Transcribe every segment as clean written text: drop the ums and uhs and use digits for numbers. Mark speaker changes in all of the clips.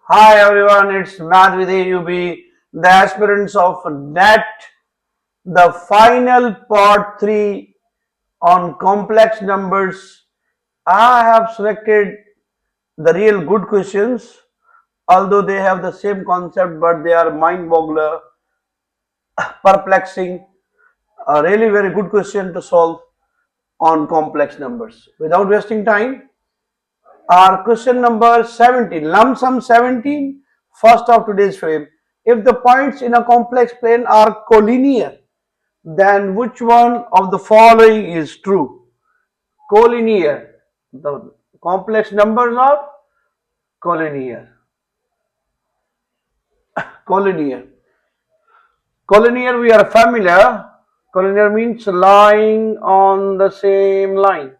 Speaker 1: Hi everyone, it's Math with AUB, the aspirants of NET, the final part 3 on complex numbers. I have selected the real good questions, although they have the same concept, but they are mind boggler, perplexing, a really very good question to solve on complex numbers. Without wasting time, our question number 17, lump sum 17, first of today's frame. If the points in a complex plane are collinear, then which one of the following is true? Collinear. The complex numbers are collinear. Collinear. Collinear, we are familiar. Collinear means lying on the same line.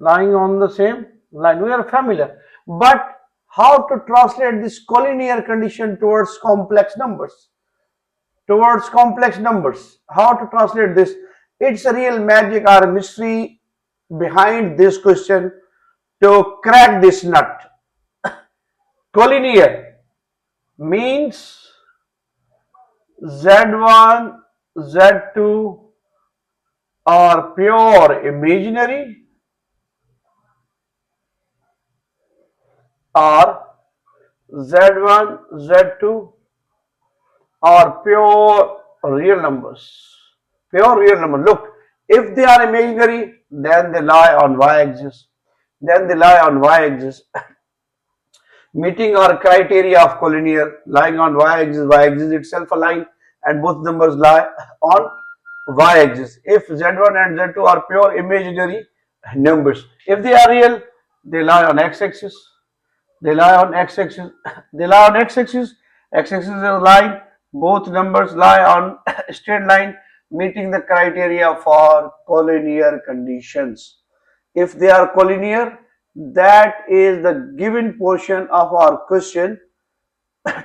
Speaker 1: Lying on the same line. We are familiar. But how to translate this collinear condition towards complex numbers? Towards complex numbers. How to translate this? It's a real magic or mystery behind this question to crack this nut. Collinear means Z1, Z2 are pure imaginary or Z1, Z2 are pure real numbers. Pure real number. Look, if they are imaginary, then they lie on y-axis. Then they lie on y-axis. Meeting our criteria of collinear, lying on y-axis itself a line, and both numbers lie on y-axis. If z1 and z2 are pure imaginary numbers, if they are real, they lie on x-axis. They lie on x-axis. They lie on x-axis. X-axis is a line. Both numbers lie on a straight line, meeting the criteria for collinear conditions. If they are collinear, that is the given portion of our question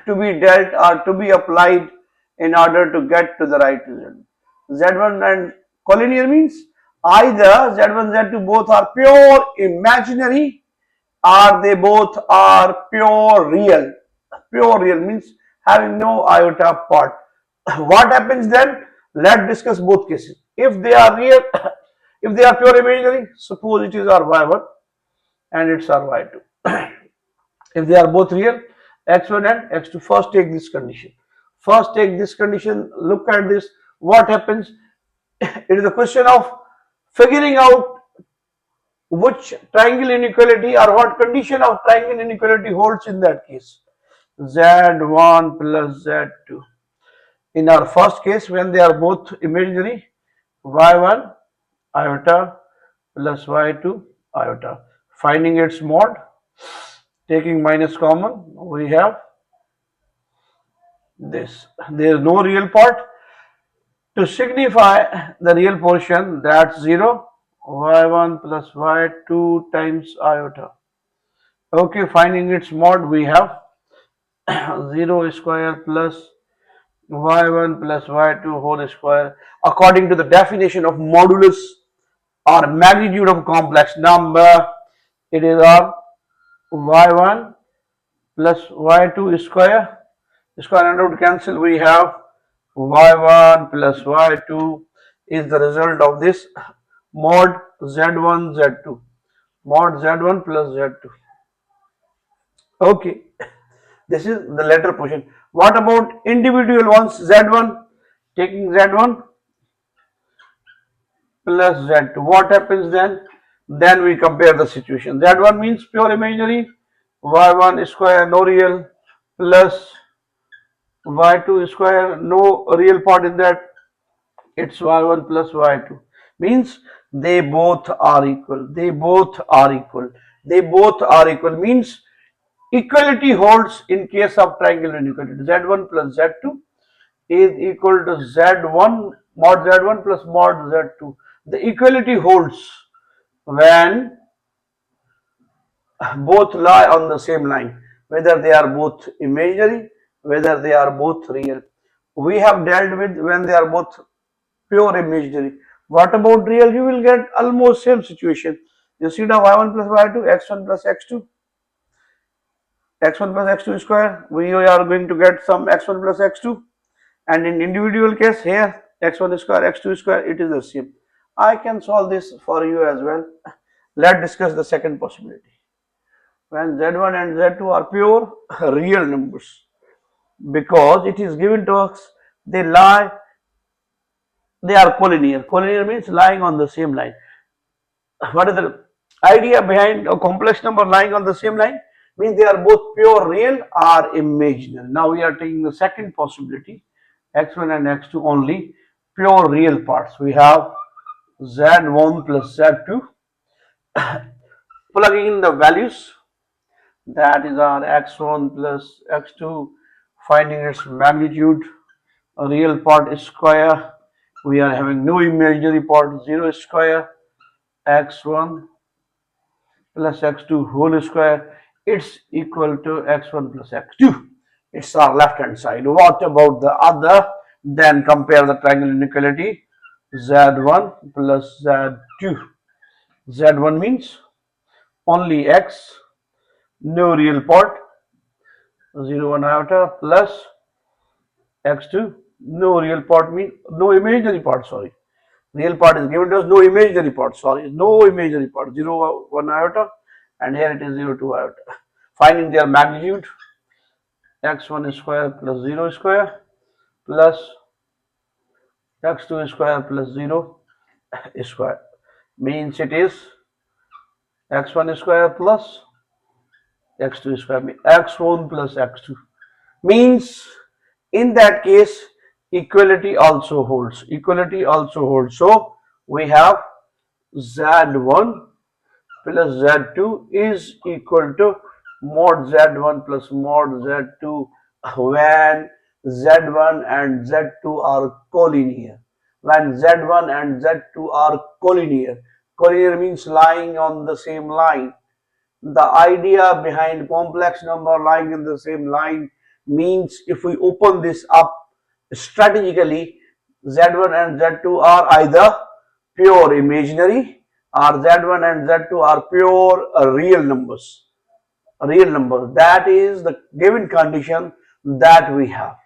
Speaker 1: to be dealt or to be applied in order to get to the right result. Z1 and collinear means either Z1, Z2 both are pure imaginary or they both are pure real. Pure real means having no iota part. What happens then? Let's discuss both cases. If they are real, if they are pure imaginary, suppose it is our y1 and it's our y2. If they are both real, x1 and x2, first take this condition. First take this condition, look at this, what happens? It is a question of figuring out which triangle inequality or what condition of triangle inequality holds in that case. Z1 plus Z2. In our first case, when they are both imaginary, y1 iota plus y2 iota. Finding its mod, taking minus common, we have this. There is no real part. To signify the real portion, that's 0, y1 plus y2 times iota. Okay, finding its mod, we have 0 square plus y1 plus y2 whole square. According to the definition of modulus or magnitude of complex number, it is our y1 plus y2 square. Square and root cancel, we have y1 plus y2 is the result of this mod z1 z2. Mod z1 plus z2. Okay, this is the latter portion. What about individual ones? Z1, taking z1 plus z2. What happens then? Then we compare the situation. Z1 means pure imaginary, y1 square no real plus y2 square no real part in that, it's y1 plus y2, means they both are equal. They both are equal. They both are equal means equality holds in case of triangle inequality. Z1 plus Z2 is equal to Z1 mod Z1 plus mod Z2. The equality holds when both lie on the same line, whether they are both imaginary, whether they are both real. We have dealt with when they are both pure imaginary. What about real? You will get almost same situation. Instead of y1 plus y2, x1 plus x2. x1 plus x2 square, we are going to get some x1 plus x2, and in individual case here x1 square x2 square, it is the same. I can solve this for you as well. Let's discuss the second possibility. When z1 and z2 are pure real numbers, because it is given to us they are collinear. Collinear means lying on the same line. What is the idea behind a complex number lying on the same line? Means they are both pure real or imaginary. Now we are taking the second possibility, x1 and x2 only pure real parts. We have z1 plus z2, plugging in the values, that is our x1 plus x2, finding its magnitude, a real part is square, we are having no imaginary part, 0 square, x1 plus x2 whole square, it's equal to x1 plus x2. It's our left hand side. What about the other? Then compare the triangle inequality, z1 plus z2. z1 means only x, no real part, 0 1 iota, plus x2, no real part means no imaginary part, sorry. Real part is given to us, no imaginary part, sorry, no imaginary part, 0 1 iota, and here it is 0 2 iota. Finding their magnitude, x1 square plus 0 square plus x2 square plus 0 square, means it is x1 square plus x2 square, x1 plus x2, means in that case equality also holds, so we have z1 plus z2 is equal to mod z1 plus mod z2 when z1 and z2 are collinear. When z1 and z2 are collinear, collinear means lying on the same line. The idea behind complex number lying in the same line means if we open this up strategically, z1 and z2 are either pure imaginary or z1 and z2 are pure real numbers. That is the given condition that we have.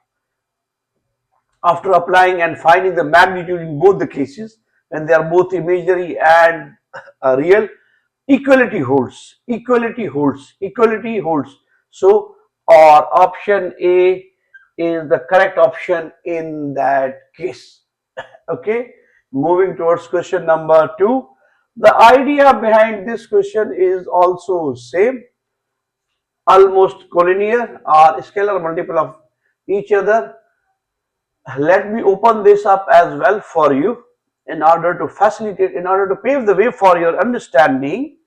Speaker 1: After applying and finding the magnitude in both the cases, when they are both imaginary and real, equality holds. So our option A is the correct option in that case. Okay, moving towards question number 2. The idea behind this question is also same, almost collinear or scalar multiple of each other. Let me open this up as well for you in order to facilitate, in order to pave the way for your understanding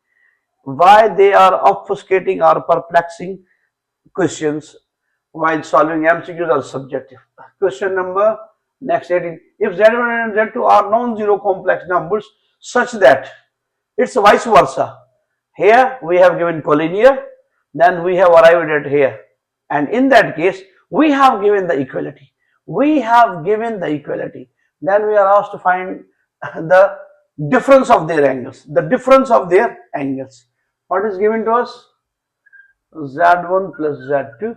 Speaker 1: why they are obfuscating or perplexing questions while solving MCQs are subjective. Question number next 18. If Z1 and Z2 are non-zero complex numbers such that it's vice versa. Here we have given collinear, then we have arrived at here, and in that case we have given the equality. Then we are asked to find the difference of their angles. What is given to us? Z1 plus Z2.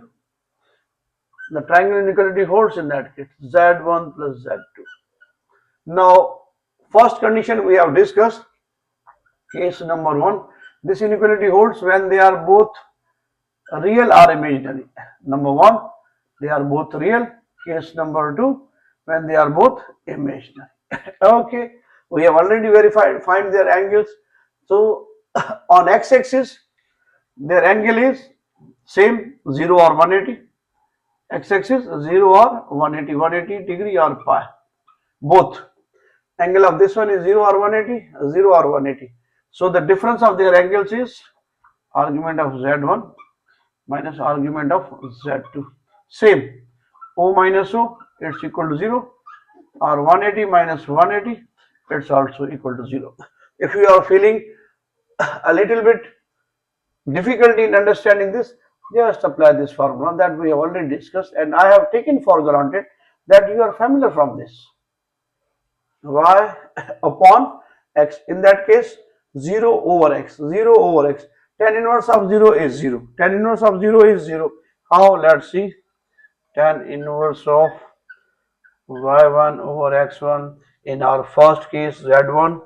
Speaker 1: The triangle inequality holds in that case. Z1 plus Z2. Now, first condition we have discussed. Case number 1. This inequality holds when they are both real or imaginary. Number 1, they are both real. Case number 2, when they are both imaginary. Okay, we have already verified, find their angles. So on x-axis their angle is same, 0 or 180. X-axis 0 or 180 degree or pi, both. Angle of this one is 0 or 180. So the difference of their angles is argument of z1 minus argument of z2. Same, O minus O, it's equal to 0, or 180 minus 180, it's also equal to 0. If you are feeling a little bit difficulty in understanding this, just apply this formula that we have already discussed, and I have taken for granted that you are familiar from this. Y upon x, in that case 0 over x, Tan inverse of 0 is 0. Tan inverse of 0 is 0. How? Let's see. Tan inverse of y1 over x1 in our first case z1.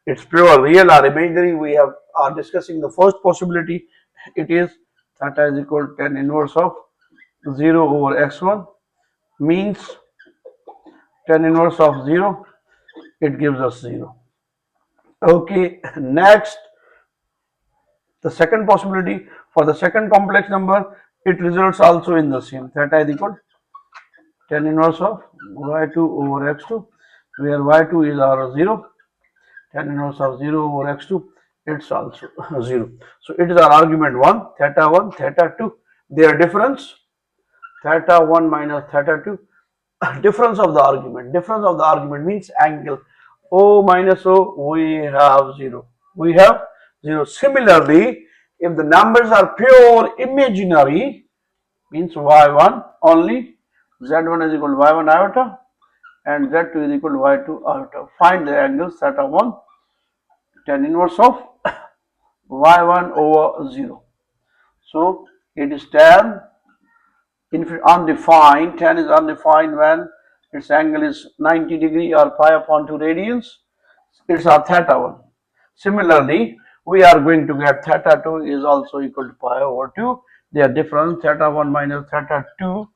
Speaker 1: It's pure real or imaginary. We are discussing the first possibility. It is theta is equal to tan inverse of 0 over x1 means tan inverse of 0. It gives us 0. Okay, next the second possibility for the second complex number, it results also in the same. Theta is equal to tan inverse of y2 over x2, where y2 is our 0. Tan inverse of 0 over x2, it's also 0. So it is our argument 1, theta 1, theta 2. Their difference, theta 1 minus theta 2. Difference of the argument. Difference of the argument means angle. O minus O, we have 0. We have 0. Similarly, if the numbers are pure imaginary, means y1 only, z1 is equal to y1 iota and z2 is equal to y2 iota. Find the angles theta 1, tan inverse of y1 over 0. So it is tan undefined. Tan is undefined when its angle is 90 degree or pi upon 2 radians. It's our theta 1. Similarly, we are going to get theta 2 is also equal to pi over 2. Their difference, theta 1 minus theta 2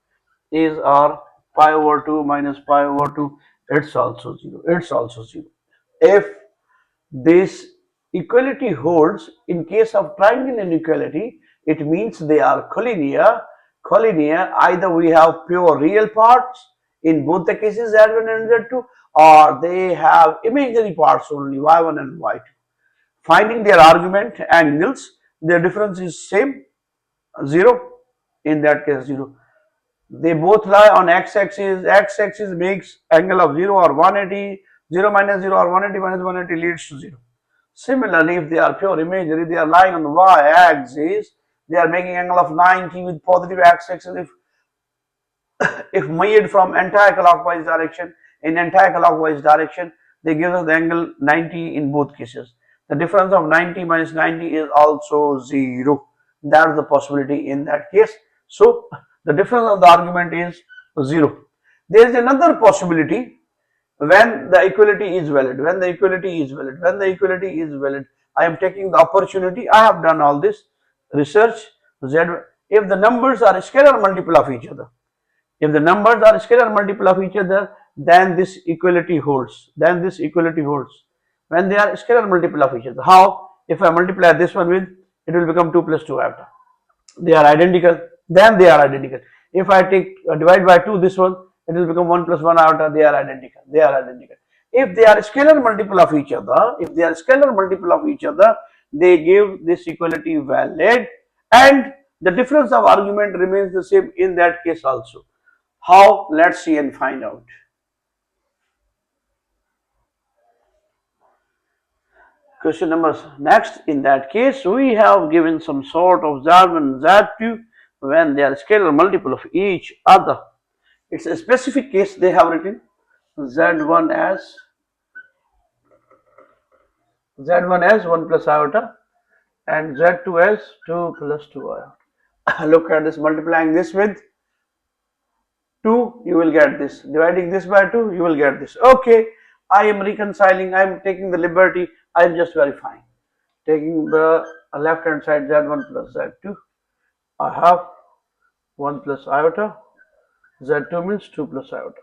Speaker 1: is our pi over 2 minus pi over 2. It's also 0. It's also 0. If this equality holds in case of triangle inequality, it means they are collinear. Collinear, either we have pure real parts in both the cases z1 and z2, or they have imaginary parts only y1 and y2. Finding their argument angles, their difference is same 0. In that case 0. They both lie on x-axis. X-axis makes angle of 0 or 180. 0 minus 0 or 180 minus 180 leads to 0. Similarly, if they are pure imaginary, they are lying on the y-axis. They are making angle of 90 with positive x-axis. If made from anti-clockwise direction, in anti-clockwise direction, they give us the angle 90 in both cases. The difference of 90 minus 90 is also 0. That is the possibility in that case. So the difference of the argument is 0. There is another possibility when the equality is valid. When the equality is valid. When the equality is valid. I am taking the opportunity. I have done all this research. Z, if the numbers are a scalar multiple of each other, if the numbers are scalar multiple of each other, then this equality holds. Then this equality holds. When they are scalar multiple of each other. How? If I multiply this one with, it will become 2 plus 2 iota. They are identical. Then they are identical. If I take divide by 2 this one, it will become 1 plus 1 iota. They are identical. They are identical. If they are scalar multiple of each other, if they are scalar multiple of each other, they give this equality valid, and the difference of argument remains the same in that case also. How? Let's see and find out. Question number next. In that case, we have given some sort of z1, z2 when they are scalar multiple of each other. It's a specific case. They have written z1 as 1 plus iota and z2 as 2 plus 2 iota. Look at this, multiplying this with 2, you will get this. Dividing this by 2, you will get this. Okay, I am reconciling. I am taking the liberty. I am just verifying. Taking the left hand side z1 plus z2. I have 1 plus iota. Z2 means 2 plus iota.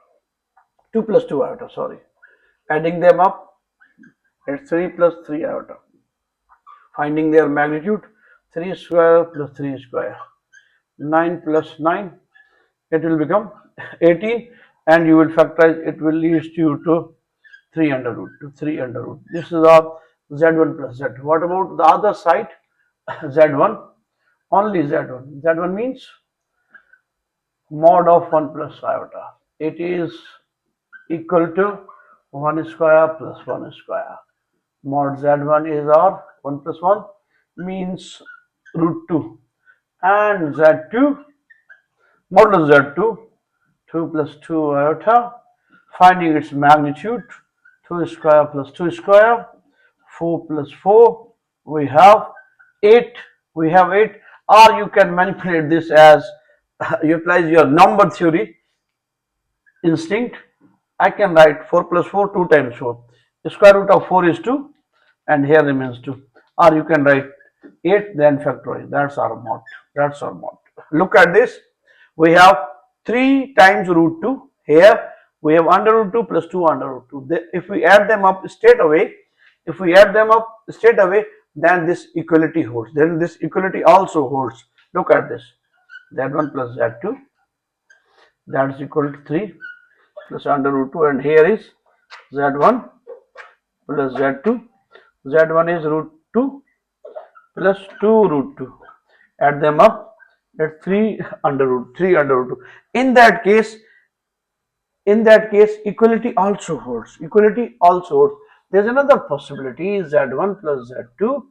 Speaker 1: 2 plus 2 iota, sorry. Adding them up, it's 3 plus 3 iota. Finding their magnitude, 3 square plus 3 square. 9 plus 9, it will become 18, and you will factorize, it will lead you to 3 under root. This is our z1 plus z2. What about the other side? z1, only z1. z1 means mod of 1 plus iota. It is equal to 1 square plus 1 square. Mod z1 is our 1 plus 1 means root 2. And z2, modulus z2, 2 plus 2 iota. Finding its magnitude, 2 square plus 2 square, 4 plus 4, we have 8, we have 8, or you can manipulate this as utilize your number theory instinct. I can write 4 plus 4, 2 times 4. The square root of 4 is 2, and here remains 2. Or you can write 8, then factorize. That's our mod. That's our mod. Look at this. We have 3 times root 2. Here we have under root 2 plus 2 under root 2. If we add them up straight away, then this equality holds. Then this equality also holds. Look at this. Z1 plus Z2, that is equal to 3 plus under root 2, and here is Z1 plus Z2. Z1 is root 2 plus 2 root 2. Add them up, that's 3 under root 2. In that case, equality also holds. There's another possibility. Z1 plus Z2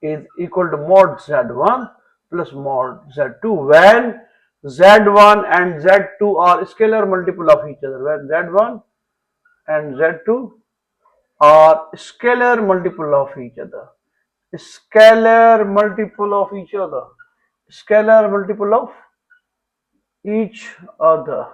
Speaker 1: is equal to mod Z1 plus mod Z2 when Z1 and Z2 are scalar multiple of each other. When Z1 and Z2 are scalar multiple of each other. Scalar multiple of each other. Scalar multiple of each other.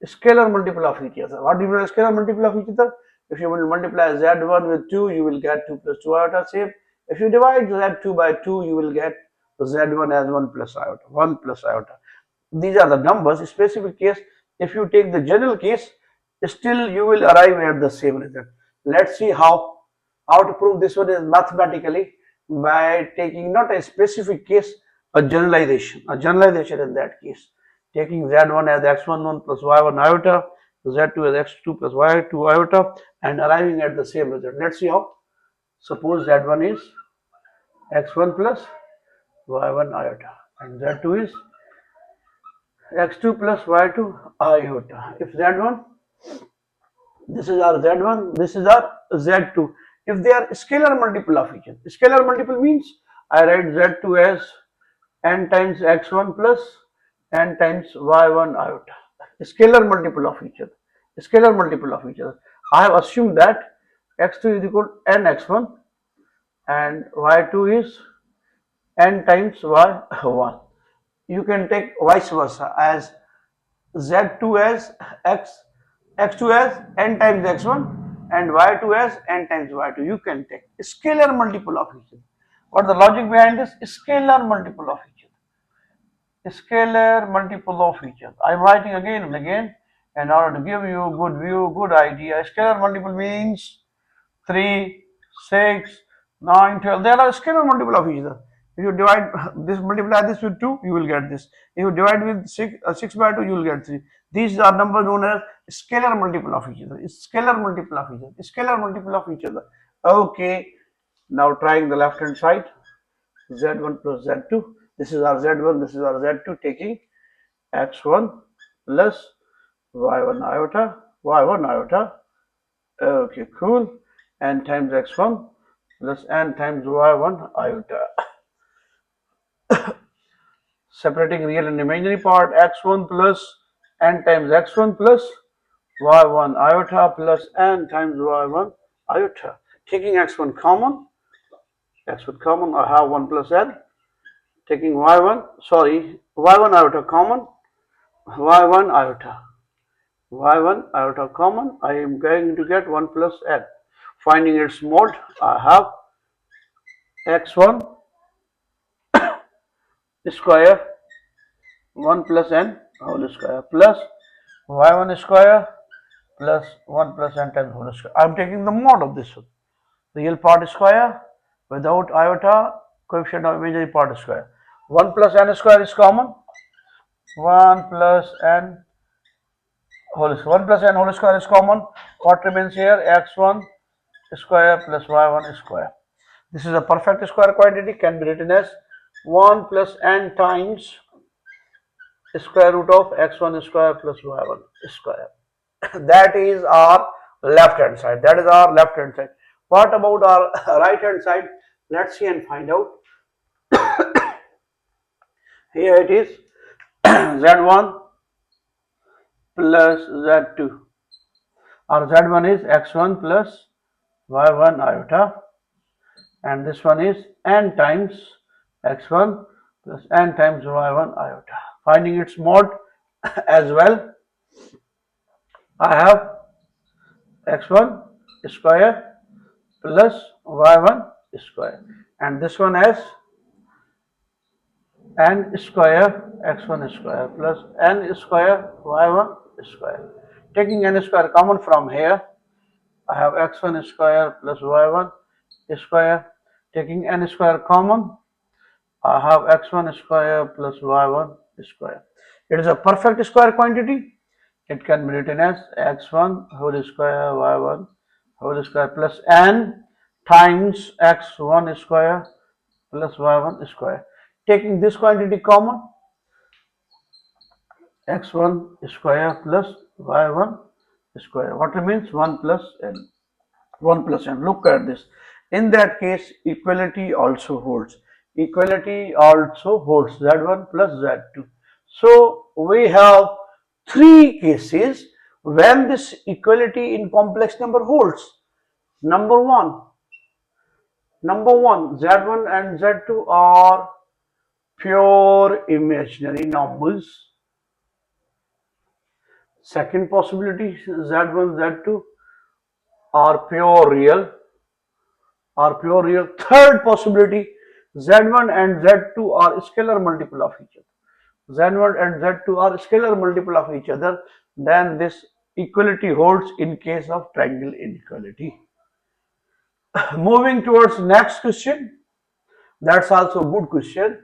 Speaker 1: Scalar multiple of each other. What do you mean scalar multiple of each other? If you will multiply Z1 with 2, you will get 2 plus 2 iota same. If you divide Z2 by 2, you will get Z1 as 1 plus iota. 1 plus iota. These are the numbers. Specific case, if you take the general case, still you will arrive at the same result. Let's see how to prove this one is mathematically by taking not a specific case, a generalization in that case. Taking Z1 as x11 plus y1 iota, Z2 as x2 plus y2 iota, and arriving at the same result. Let's see how. Suppose Z1 is x1 plus y1 iota and Z2 is x2 plus y2 iota. If Z1, this is our Z1, this is our Z2. If they are scalar multiple of each other, scalar multiple means I write Z2 as n times x1 plus n times y1 iota. Scalar multiple of each other. I have assumed that x2 is equal to n x1 and y2 is n times y1. You can take vice versa as Z2 as x2 as n times x1 and y2 as n times y2. You can take scalar multiple of each other. What the logic behind this? Scalar multiple of each other. I am writing again and again in order to give you a good view, good idea. Scalar multiple means 3, 6, 9, 12. They are a scalar multiple of each other. If you divide this, multiply this with 2, you will get this. If you divide with 6 by 2, you will get 3. These are numbers known as scalar multiple of each other. Okay. Now trying the left hand side. Z1 plus Z2. This is our Z1, this is our Z2, taking x1 plus y1 iota. Okay, cool. N times x1 plus n times y1 iota. Separating real and imaginary part, x1 plus n times x1 plus y1 iota plus n times y1 iota. Taking x1 common, I have 1 plus n. Taking y1 iota common, y1 iota common, I am going to get 1 plus n. Finding its mode, I have x1 square 1 plus n whole square plus y1 square plus 1 plus n times whole square. I am taking the mod of this one. Real part square without iota, coefficient of imaginary part square. 1 plus n square is common. 1 plus n whole square. 1 plus n whole square is common. What remains here? X1 square plus y1 square. This is a perfect square quantity, can be written as 1 plus n times square root of x1 square plus y1 square. That is our left hand side. What about our right hand side? Let's see and find out. Here it is Z1 plus Z2. Our Z1 is x1 plus y1 iota, and this one is n times x1 plus n times y1 iota. Finding its mode as well, I have x1 square plus y1 square, and this one as n square x1 square plus n square y1 square. Taking n square common from here, I have x1 square plus y1 square. Taking n square common, I have x1 square plus y1 square. It is a perfect square quantity. It can be written as x1 whole square y1 whole square plus n times x1 square plus y1 square. Taking this quantity common, x1 square plus y1 square. What remains? 1 plus n. 1 plus n. Look at this. In that case, equality also holds. Equality also holds z1 plus z2. So we have three cases when this equality in complex number holds. Number one, z1 and z2 are pure imaginary numbers. Second possibility, z1, z2 are pure real. Third possibility, z1 and z2 are scalar multiple of each other. z1 and z2 are scalar multiple of each other. Then this equality holds in case of triangle inequality. Moving towards next question. That's also a good question.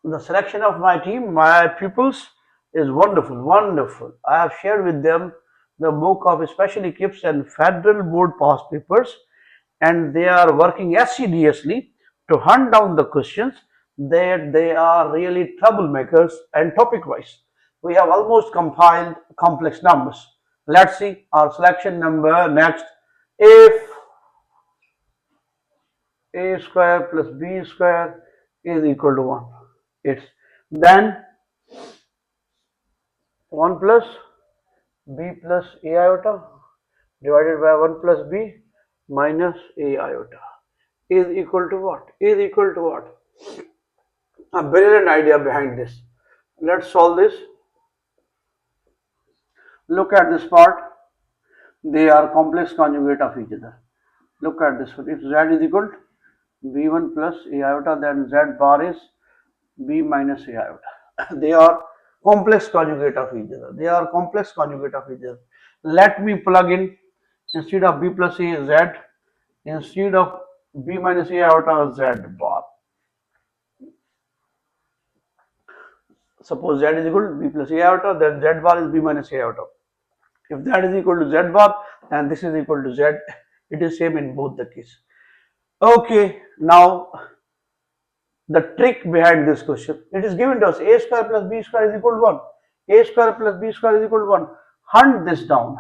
Speaker 1: The selection of my team, my pupils, is wonderful. I have shared with them the book of special equips and federal board past papers, and they are working assiduously to hunt down the questions that they are really troublemakers. And topic wise, we have almost compiled complex numbers. Let's see our selection number next. If a square plus b square is equal to 1, it's then 1 plus b plus a iota divided by 1 plus b minus a iota is equal to what? Is equal to what? A brilliant idea behind this. Let's solve this. Look at this part. They are complex conjugate of each other. Look at this one. If z is equal to b1 plus a iota, then z bar is b minus a iota. They are complex conjugate of each other. Let me plug in, instead of b plus a, z, instead of b minus a iota, z bar. Suppose z is equal to b plus a iota, then z bar is b minus a iota. If that is equal to z bar, then this is equal to z. It is same in both the cases. Okay, now the trick behind this question. It is given to us a square plus b square is equal to 1. A square plus b square is equal to 1. Hunt this down.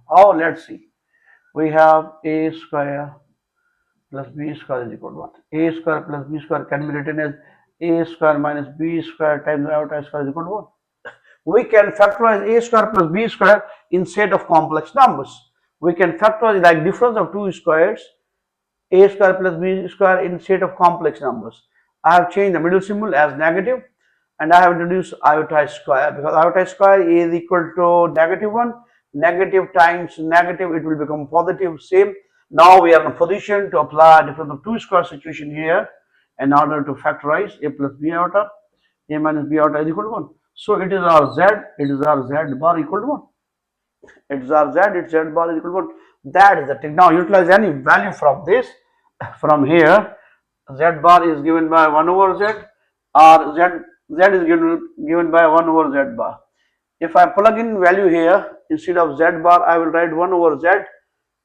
Speaker 1: How? Let's see. We have a square plus b square is equal to 1. A square plus b square can be written as a square minus b square times iota square is equal to 1. We can factorize a square plus b square in set of complex numbers. We can factorize like difference of two squares, a square plus b square in set of complex numbers. I have changed the middle symbol as negative, and I have introduced iota square, because iota square is equal to negative 1. Negative times negative, it will become positive. Same. Now we are in a position to apply difference of two square situation here in order to factorize a plus b iota, a minus b iota is equal to 1. So it is our z bar equal to 1. It is our z bar is equal to 1. That is the trick. Now utilize any value from this. From here, z bar is given by 1 over z, or z is given by 1 over z bar. If I plug in value here, instead of z bar, I will write 1 over z,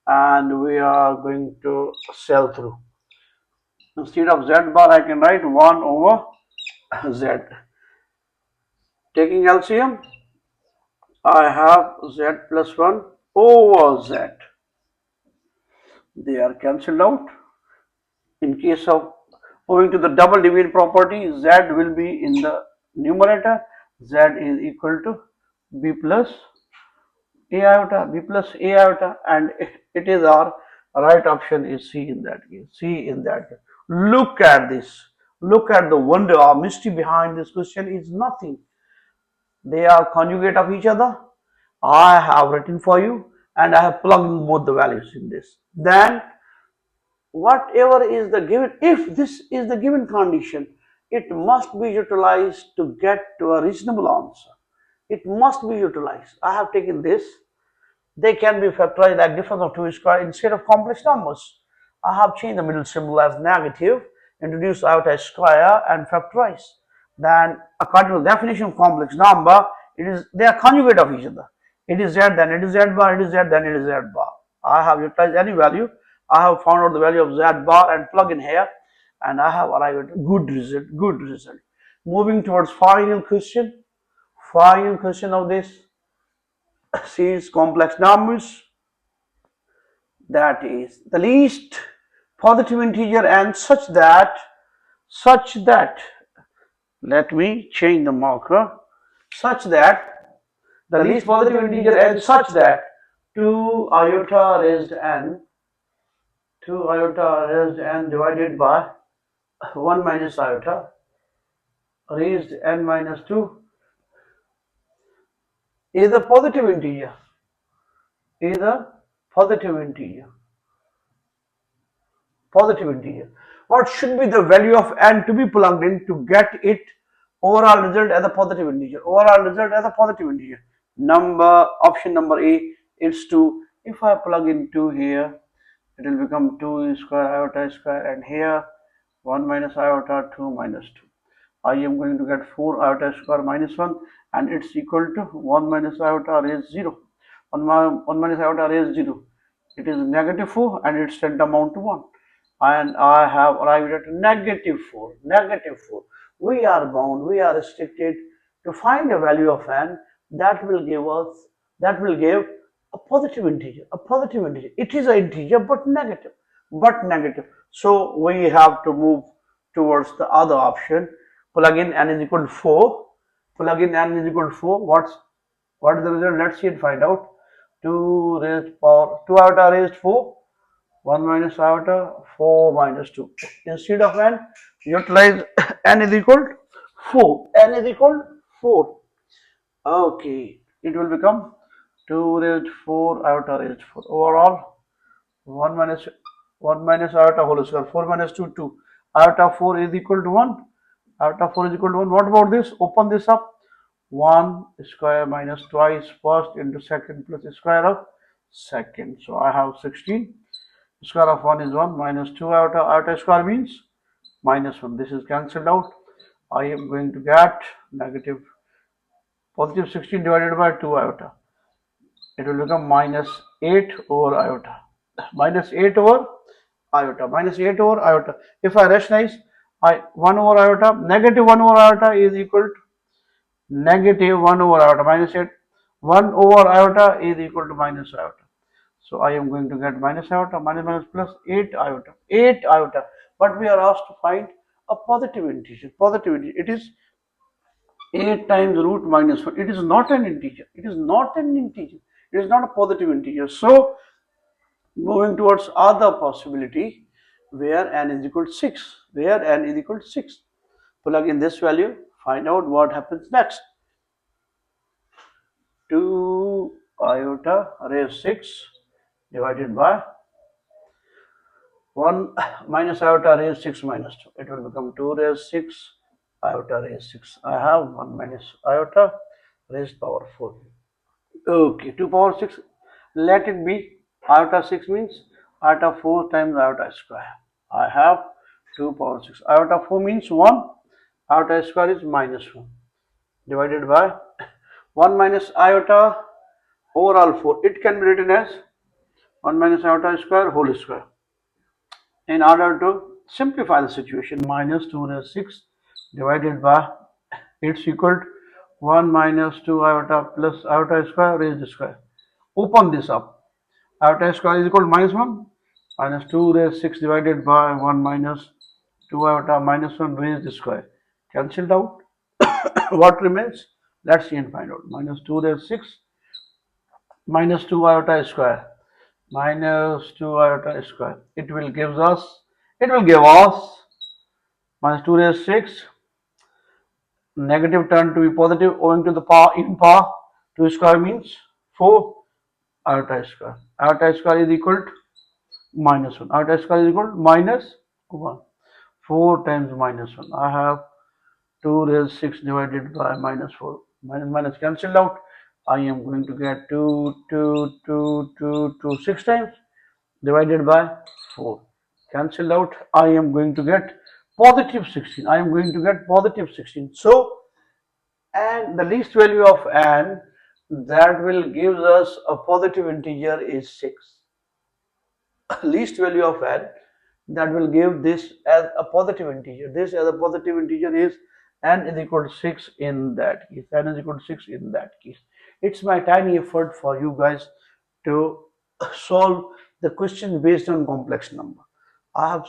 Speaker 1: and we are going to sell through. Instead of z bar, I can write 1 over z. Taking LCM, I have z plus 1 over z. They are cancelled out. In case of owing to the double division property, z will be in the numerator. Z is equal to b plus a iota, and it is our right option is C in that case. Look at this. Look at the wonder or mystery behind this question is nothing. They are conjugate of each other. I have written for you and I have plugged in both the values in this. Then whatever is the given, if this is the given condition, it must be utilized to get to a reasonable answer. It must be utilized. I have taken this. They can be factorized like difference of 2 square instead of complex numbers. I have changed the middle symbol as negative, introduced iota square and factorize. Then according to the definition of complex number, they are conjugate of each other. It is z, then it is z bar, it is z, then it is z bar. I have utilized any value. I have found out the value of z bar and plug in here, and I have arrived at good result. Good result. Moving towards final question. Final question of this series complex numbers, that is the least positive integer and such that let me change the marker, such that the least positive integer and such that 2 iota raised n 2 iota raised n divided by 1 minus iota raised n minus 2 is a positive integer, is a positive integer. Positive integer. What should be the value of n to be plugged in to get it overall result as a positive integer? Overall result as a positive integer. Option number A is 2. If I plug in 2 here, it will become 2 square iota square, and here 1 minus iota 2 minus 2. I am going to get 4 iota square minus 1, and it's equal to 1 minus iota raised 0. 1 minus iota raised 0. It is negative 4 and its tantamount to 1. And I have arrived at negative 4. Negative 4. We are bound, we are restricted to find a value of n that will give a positive integer. A positive integer. It is an integer but negative. But negative. So we have to move towards the other option. Plug in n is equal to 4. Plug in n is equal to 4. What is the result? Let's see and find out. 2 raised power 2 iota raised 4. 1 minus iota 4 minus 2. Instead of n, utilize n is equal to 4. N is equal to 4. Okay, it will become 2 raised 4 iota raised 4. Overall, 1 minus iota whole square. 4 minus 2, 2. Iota 4 is equal to 1. Iota 4 is equal to 1. What about this? Open this up. 1 square minus twice first into second plus square of second. So I have 16. Square of 1 is 1 minus 2 iota square means minus 1. This is cancelled out. I am going to get positive 16 divided by 2 iota. It will become minus 8 over iota. Minus 8 over iota. Minus 8 over iota. If I rationalize, 1 over iota, negative 1 over iota is equal to negative 1 over iota. Minus 8. 1 over iota is equal to minus iota. So I am going to get minus iota, minus plus 8 iota. 8 iota. But we are asked to find a positive integer. Positive integer. It is 8 times root minus 1. It is not an integer. It is not an integer. It is not a positive integer. So moving towards other possibility where n is equal to 6. Where n is equal to 6. Plug in this value. Find out what happens next. 2 iota raised 6 divided by 1 minus iota raised 6 minus 2. It will become 2 raised 6 iota raised 6. I have 1 minus iota raised power 4. Okay, 2 power 6. Let it be. Iota 6 means iota 4 times iota square. I have 2 power 6. Iota 4 means 1. Iota square is minus 1 divided by 1 minus iota overall 4. It can be written as 1 minus iota square whole square. In order to simplify the situation, minus 2 raised 6 divided by, it's equal to 1 minus 2 iota plus iota square raised square. Open this up. Iota square is equal to minus 1 minus 2 raised 6 divided by 1 minus 2 iota minus 1 raised square. Cancelled out. What remains? Let's see and find out. Minus 2 raised 6 minus 2 iota square minus 2 iota square. It will give us It will give us minus 2 raised 6, negative turn to be positive owing to the power in power. 2 square means 4, iota square. Iota square is equal to minus 1. Iota square is equal to minus 1. 4 times minus 1. I have 2 raised 6 divided by minus 4. Minus minus cancelled out. I am going to get 2 6 times divided by 4. Cancelled out. I am going to get positive 16. I am going to get positive 16. So, and the least value of n that will give us a positive integer is 6. Least value of n that will give this as a positive integer. This as a positive integer is n is equal to 6 in that case. N is equal to 6 in that case. It's my tiny effort for you guys to solve the question based on complex number. I have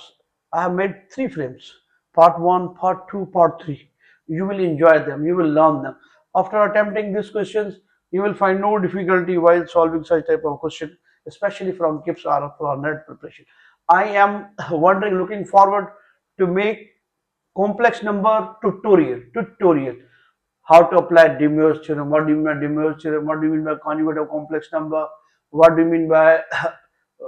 Speaker 1: I have made 3 frames, part 1, part 2, part 3. You will enjoy them, you will learn them. After attempting these questions, you will find no difficulty while solving such type of question, especially from KIPS or for net preparation. I am wondering, looking forward to make complex number tutorial. How to apply De Moivre's theorem, what do you mean by De Moivre's theorem, what do you mean by conjugate of complex number, what do you mean by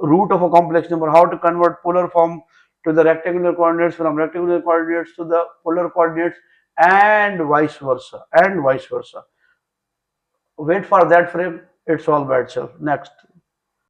Speaker 1: root of a complex number, how to convert polar form to the rectangular coordinates, from rectangular coordinates to the polar coordinates, and vice versa. Wait for that frame, it's all by itself. Next.